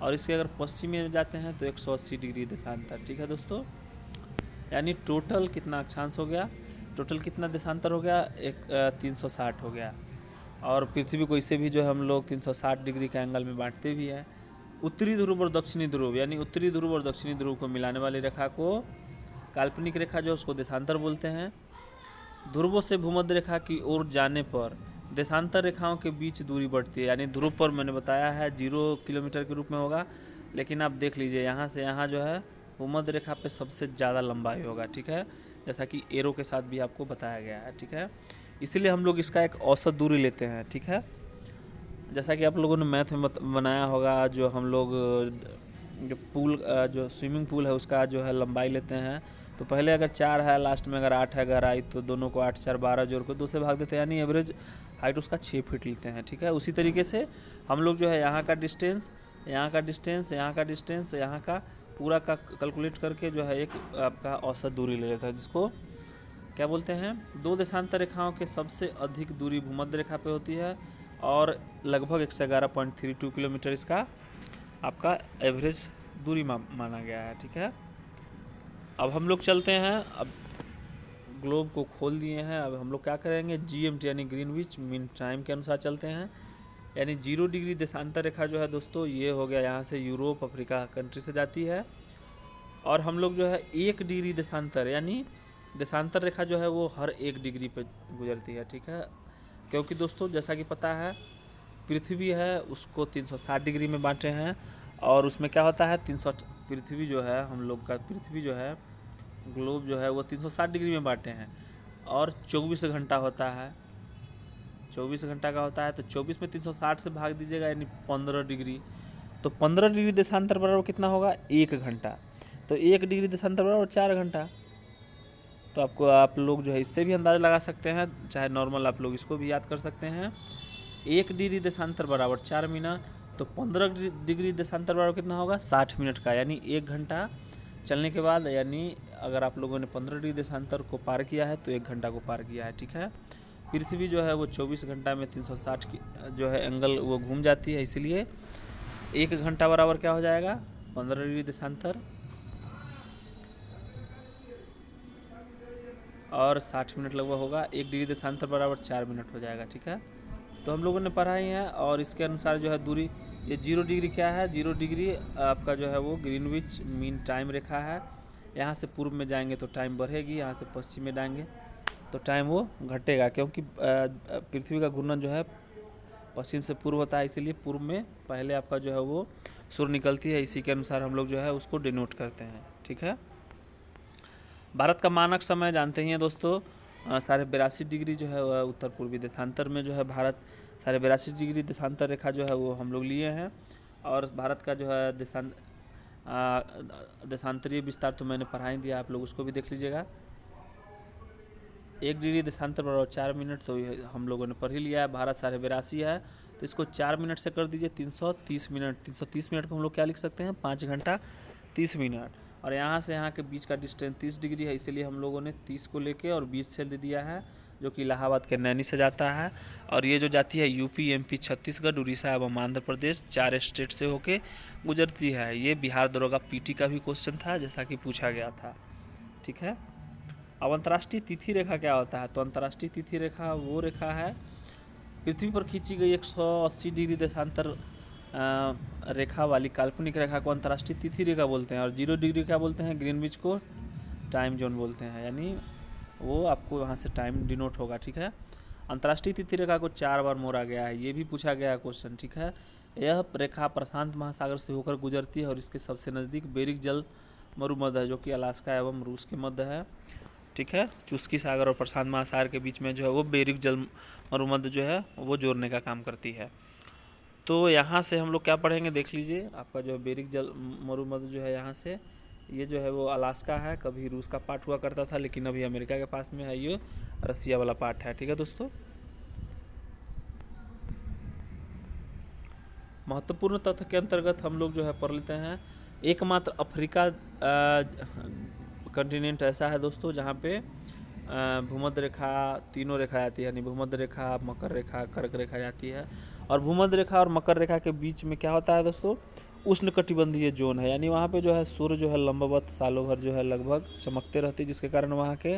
और इसके अगर पश्चिम में जाते हैं तो 180 डिग्री देशांतर। ठीक है दोस्तों, यानी टोटल कितना अक्षांश हो गया, टोटल कितना देशांतर हो गया, 360 हो गया। और पृथ्वी को इसे भी जो हम लोग 360 डिग्री के एंगल में बांटते भी हैं। उत्तरी ध्रुव और दक्षिणी ध्रुव, यानी उत्तरी ध्रुव और दक्षिणी ध्रुव को मिलाने वाली रेखा को काल्पनिक रेखा जो उसको देशांतर बोलते हैं। ध्रुवों से भूमध्य रेखा की ओर जाने पर देशांतर रेखाओं के बीच दूरी बढ़ती है, यानी ध्रुव पर मैंने बताया है 0 किलोमीटर के रूप में होगा, लेकिन आप देख लीजिए यहाँ से यहाँ जो है भूमध्य रेखा पे सबसे ज़्यादा लंबाई होगा। ठीक है, जैसा कि एरो के साथ भी आपको बताया गया है। ठीक है, इसीलिए हम लोग इसका एक औसत दूरी लेते हैं। ठीक है, जैसा कि आप लोगों ने मैथ में बनाया होगा, जो हम लोग जो स्विमिंग पूल है उसका जो है लंबाई लेते हैं, तो पहले अगर 4 है, लास्ट में अगर 8 है गहराई, तो दोनों को 8 4 12 जोड़ को 2 से भाग देते हैं, यानी एवरेज हाइट उसका 6 फीट लेते हैं। ठीक है, उसी तरीके से हम लोग जो है यहाँ का डिस्टेंस, यहाँ का डिस्टेंस, यहाँ का डिस्टेंस, यहाँ का पूरा का कैलकुलेट करके जो है एक आपका औसत दूरी ले लेता है, जिसको क्या बोलते हैं, दो देशांतर रेखाओं के सबसे अधिक दूरी भूमध्य रेखा पे होती है और लगभग 111.32 किलोमीटर इसका आपका एवरेज दूरी माना गया है। ठीक है, अब हम लोग चलते हैं, अब ग्लोब को खोल दिए हैं, अब हम लोग क्या करेंगे, GMT यानी ग्रीनविच मीन टाइम के अनुसार चलते हैं। यानी 0 डिग्री देशांतर रेखा जो है दोस्तों, ये हो गया यहाँ से यूरोप अफ्रीका कंट्री से जाती है, और हम लोग जो है 1 डिग्री देशांतर यानी देशांतर रेखा जो है वो हर 1 डिग्री पे गुजरती है। ठीक है, क्योंकि दोस्तों जैसा कि पता है पृथ्वी है उसको 360 डिग्री में बांटे हैं, और उसमें क्या होता है 300 पृथ्वी जो है हम लोग का पृथ्वी जो है ग्लोब जो है वो 360 डिग्री में बांटे हैं, और 24 घंटा होता है, 24 घंटा का होता है, तो 24 में 360 से भाग दीजिएगा यानी 15 डिग्री, तो 15 डिग्री देशांतर बराबर कितना होगा, 1 घंटा, तो 1 डिग्री देशांतर बराबर 4 घंटा। तो आपको आप लोग जो है इससे भी अंदाज़ा लगा सकते हैं, चाहे नॉर्मल आप लोग इसको भी याद कर सकते हैं। 1 डिग्री देशांतर बराबर 4 मिनट, तो 15 डिग्री देशांतर बराबर कितना होगा, 60 मिनट का, यानी 1 घंटा चलने के बाद, यानी अगर आप लोगों ने 15 डिग्री देशांतर को पार किया है तो 1 घंटा को पार किया है। ठीक है, पृथ्वी जो है वो 24 घंटा में 360 की जो है एंगल वो घूम जाती है, इसलिए 1 घंटा बराबर क्या हो जाएगा, 15 डिग्री देशांतर, और 60 मिनट लगभग होगा, 1 डिग्री देशांतर बराबर 4 मिनट हो जाएगा। ठीक है, तो हम लोगों ने पढ़ा ही है, और इसके अनुसार जो है दूरी, ये 0 डिग्री क्या है, 0 डिग्री आपका जो है वो ग्रीनविच मीन टाइम रेखा है। यहाँ से पूर्व में जाएंगे तो टाइम बढ़ेगी, यहाँ से पश्चिम में जाएंगे तो टाइम वो घटेगा, क्योंकि पृथ्वी का घूर्णन जो है पश्चिम से पूर्व होता है, इसीलिए पूर्व में पहले आपका जो है वो सूर्य निकलती है, इसी के अनुसार हम लोग जो है उसको डिनोट करते हैं। ठीक है, भारत का मानक समय जानते ही हैं दोस्तों, 82.5 डिग्री जो है उत्तर पूर्वी देशांतर में जो है भारत 82.5 डिग्री देशांतर रेखा जो है वो हम लोग लिए हैं, और भारत का जो है देशांतरीय विस्तार तो मैंने पढ़ा ही दिया, आप लोग उसको भी देख लीजिएगा। 1 डिग्री देशांतर बराबर 4 मिनट, तो हम लोगों ने पढ़ ही लिया है। भारत 82.5 है, तो इसको 4 मिनट से कर दीजिए 330 मिनट, 330 मिनट को हम लोग क्या लिख सकते हैं, 5 घंटा 30 मिनट, और यहाँ से यहाँ के बीच का डिस्टेंस 30 डिग्री है, इसीलिए हम लोगों ने 30 को लेके और बीच से दे दिया है, जो कि इलाहाबाद के नैनी से जाता है, और ये जो जाती है यूपी MP छत्तीसगढ़ उड़ीसा एवं आंध्र प्रदेश 4 स्टेट से होके गुजरती है। ये बिहार दरोगा PT का भी क्वेश्चन था, जैसा कि पूछा गया था। ठीक है, अब अंतर्राष्ट्रीय तिथि रेखा क्या होता है, तो अंतर्राष्ट्रीय तिथि रेखा वो रेखा है पृथ्वी पर खींची गई 180 डिग्री देशांतर रेखा वाली काल्पनिक रेखा को अंतर्राष्ट्रीय तिथि रेखा बोलते हैं, और 0 डिग्री क्या बोलते हैं, ग्रीनविच को टाइम जोन बोलते हैं, यानी वो आपको वहाँ से टाइम डिनोट होगा। ठीक है, अंतर्राष्ट्रीय तिथि रेखा को 4 बार मोड़ा गया है, ये भी पूछा गया है क्वेश्चन। ठीक है, यह रेखा प्रशांत महासागर से होकर गुजरती है, और इसके सबसे नज़दीक बेरिक जल मरुमध्य है, जो कि अलास्का एवं रूस के मध्य है। ठीक है, चुस्की सागर और प्रशांत महासागर के बीच में जो है वो बेरिक जल मरुमध्य जो है वो जोड़ने का काम करती है। तो यहाँ से हम लोग क्या पढ़ेंगे, देख लीजिए, आपका जो बेरिक जल मरुमध्य जो है यहाँ से ये जो है वो अलास्का है, कभी रूस का पार्ट हुआ करता था, लेकिन अभी अमेरिका के पास में है, ये रसिया वाला पार्ट है। ठीक है दोस्तों, महत्वपूर्ण तथ्य के अंतर्गत हम लोग जो है पढ़ लेते हैं, एकमात्र अफ्रीका कंटिनेंट ऐसा है दोस्तों जहाँ पे भूमध्य रेखा तीनों रेखा आती है, यानी भूमध्य रेखा, मकर रेखा, कर्क रेखा जाती है, और भूमध्य रेखा और मकर रेखा के बीच में क्या होता है दोस्तों, उष्णकटिबंधीय जोन है, यानी वहाँ पे जो है सूर्य जो है लंबवत सालों भर जो है लगभग चमकते रहते हैं, जिसके कारण वहाँ के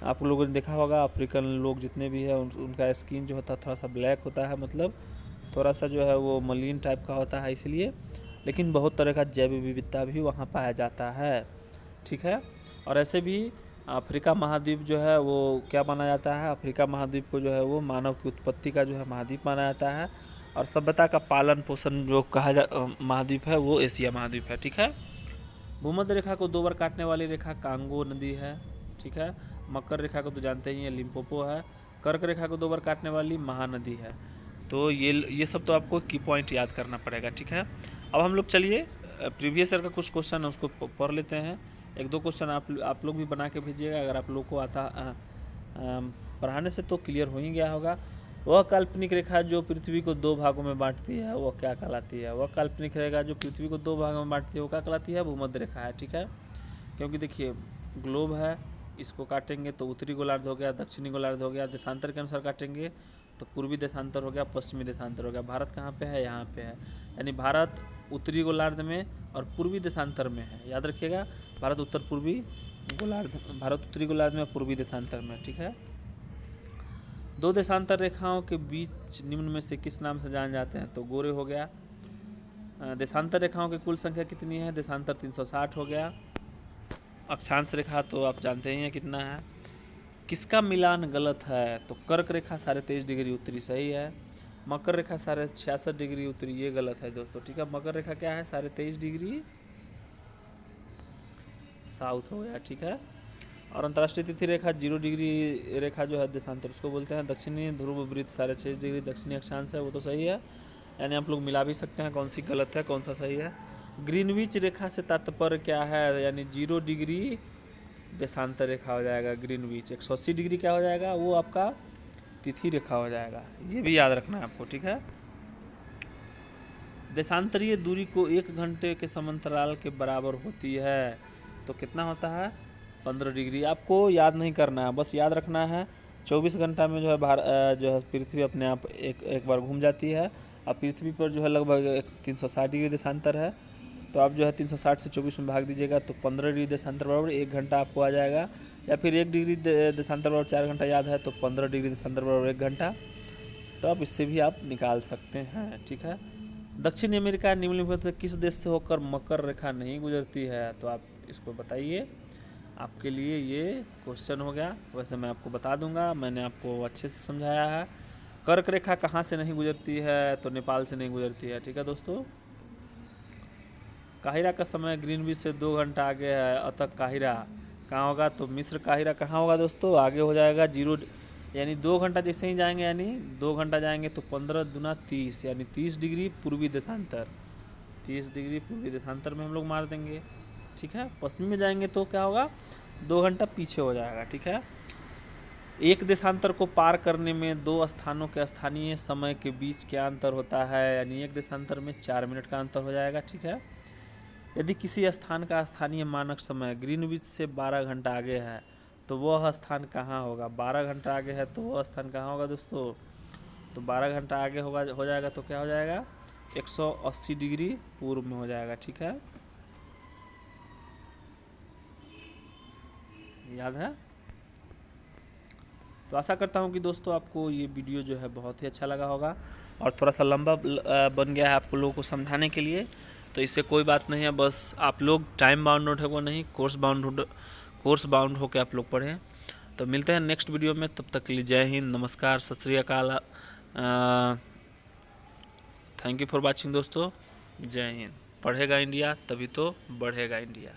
आप लोगों ने देखा होगा अफ्रीकन लोग जितने भी है उनका स्किन जो होता है थोड़ा सा ब्लैक होता है, मतलब थोड़ा सा जो है वो मलिन टाइप का होता है, इसलिए, लेकिन बहुत तरह का जैव विविधता भी वहाँ पाया जाता है। ठीक है, और ऐसे भी अफ्रीका महाद्वीप जो है वो क्या माना जाता है, अफ्रीका महाद्वीप को जो है वो मानव की उत्पत्ति का जो है महाद्वीप माना जाता है, और सभ्यता का पालन पोषण जो महाद्वीप है वो एशिया महाद्वीप है। ठीक है, भूमध्य रेखा को 2 बार काटने वाली रेखा कांगो नदी है। ठीक है, मकर रेखा को तो जानते ही हैं, लिम्पोपो है। कर्क रेखा को 2 बार काटने वाली महानदी है। तो ये सब तो आपको की पॉइंट याद करना पड़ेगा। ठीक है, अब हम लोग चलिए प्रीवियस ईयर का कुछ क्वेश्चन है उसको पढ़ लेते हैं। 1-2 क्वेश्चन आप लोग भी बना के भेजिएगा, अगर आप लोग को आता पढ़ाने से तो क्लियर हो ही गया होगा, वह काल्पनिक रेखा जो पृथ्वी को दो भागों में बांटती है वह क्या कहलाती है? वह काल्पनिक रेखा जो पृथ्वी को दो भागों में बांटती है वो क्या कहलाती है? भूमध्य रेखा है, ठीक है। क्योंकि देखिए ग्लोब है, इसको काटेंगे तो उत्तरी गोलार्ध हो गया, दक्षिणी गोलार्ध हो गया, देशांतर के अनुसार काटेंगे तो पूर्वी देशांतर हो गया, पश्चिमी देशांतर हो गया। भारत कहाँ पे है? यहाँ पे है, यानी भारत उत्तरी गोलार्ध में और पूर्वी देशांतर में है। याद रखिएगा, भारत उत्तर पूर्वी गोलार्ध, भारत उत्तरी गोलार्ध में, पूर्वी देशांतर में, ठीक है। दो देशांतर रेखाओं के बीच निम्न में से किस नाम से जाने जाते हैं? तो गोरे हो गया। देशांतर रेखाओं की कुल संख्या कितनी है? देशांतर 360 हो गया। अक्षांश रेखा तो आप जानते ही हैं कितना है। किसका मिलान गलत है? तो कर्क रेखा 23.5 डिग्री उत्तरी सही है। मकर रेखा 66.5 डिग्री उत्तरी ये गलत है दोस्तों, ठीक है। मकर रेखा क्या है? 23.5 डिग्री साउथ हो गया, ठीक है। और अंतर्राष्ट्रीय तिथि रेखा 0 डिग्री रेखा जो है देशांतर उसको बोलते हैं। दक्षिणी ध्रुव वृत्त 6.5 डिग्री दक्षिणी अक्षांश है, वो तो सही है। यानी आप लोग मिला भी सकते हैं कौन सी गलत है कौन सा सही है। ग्रीनविच रेखा से तात्पर्य क्या है? यानी 0 डिग्री देशांतर रेखा हो जाएगा ग्रीनविच। 180 डिग्री क्या हो जाएगा? वो आपका तिथि रेखा हो जाएगा, ये भी याद रखना है आपको, ठीक है। देशांतरीय दूरी को 1 घंटे के समांतराल के बराबर होती है, तो कितना होता है? 15 डिग्री। आपको याद नहीं करना है, बस याद रखना है 24 घंटा में जो है जो है पृथ्वी अपने आप एक बार घूम जाती है। अब पृथ्वी पर जो है लगभग 360 डिग्री देशांतर है, तो आप जो है 360 से 24 में भाग दीजिएगा तो 15 डिग्री देशांतर बराबर 1 घंटा आपको आ जाएगा। या फिर 1 डिग्री देशांतर बराबर 4 घंटा याद है तो 15 डिग्री देशांतर बराबर 1 घंटा, तो आप इससे भी आप निकाल सकते हैं, ठीक है। दक्षिण अमेरिका निम्नलिखित में से किस देश से होकर मकर रेखा नहीं गुजरती है? तो आप इसको बताइए, आपके लिए ये क्वेश्चन हो गया। वैसे मैं आपको बता दूंगा, मैंने आपको अच्छे से समझाया है। कर्क रेखा कहाँ से नहीं गुजरती है? तो नेपाल से नहीं गुजरती है, ठीक है दोस्तों। काहिरा का समय ग्रीनविच से 2 घंटा आगे है, अतः काहिरा कहाँ होगा? तो मिस्र काहिरा कहाँ होगा दोस्तों? आगे हो जाएगा 0, यानी 2 घंटा जैसे ही जाएंगे, यानी 2 घंटा जाएंगे तो 15 दूना 30, यानी 30 डिग्री पूर्वी देशांतर, 30 डिग्री पूर्वी देशांतर में हम लोग मार देंगे, ठीक है। पश्चिमी में जाएंगे तो क्या होगा? 2 घंटा पीछे हो जाएगा, ठीक है। एक देशांतर को पार करने में 2 स्थानों के स्थानीय समय के बीच क्या अंतर होता है? यानी एक देशांतर में 4 मिनट का अंतर हो जाएगा, ठीक है। यदि किसी स्थान का स्थानीय मानक समय ग्रीनविच से 12 घंटा आगे है तो वह स्थान कहाँ होगा? 12 घंटा आगे है तो वह स्थान कहाँ होगा दोस्तों? तो 12 घंटा आगे होगा, हो जाएगा तो क्या हो जाएगा? 180 डिग्री पूर्व में हो जाएगा, ठीक है। याद है? तो आशा करता हूँ कि दोस्तों आपको ये वीडियो जो है बहुत ही अच्छा लगा होगा और थोड़ा सा लंबा बन गया है आपको लोगों को समझाने के लिए, तो इससे कोई बात नहीं है। बस आप लोग टाइम बाउंड हो नहीं, कोर्स बाउंड होकर आप लोग पढ़ें। तो मिलते हैं नेक्स्ट वीडियो में, तब तक के लिए जय हिंद, नमस्कार, सत श्री अकाल। थैंक यू फॉर वॉचिंग दोस्तों, जय हिंद। पढ़ेगा इंडिया तभी तो बढ़ेगा इंडिया।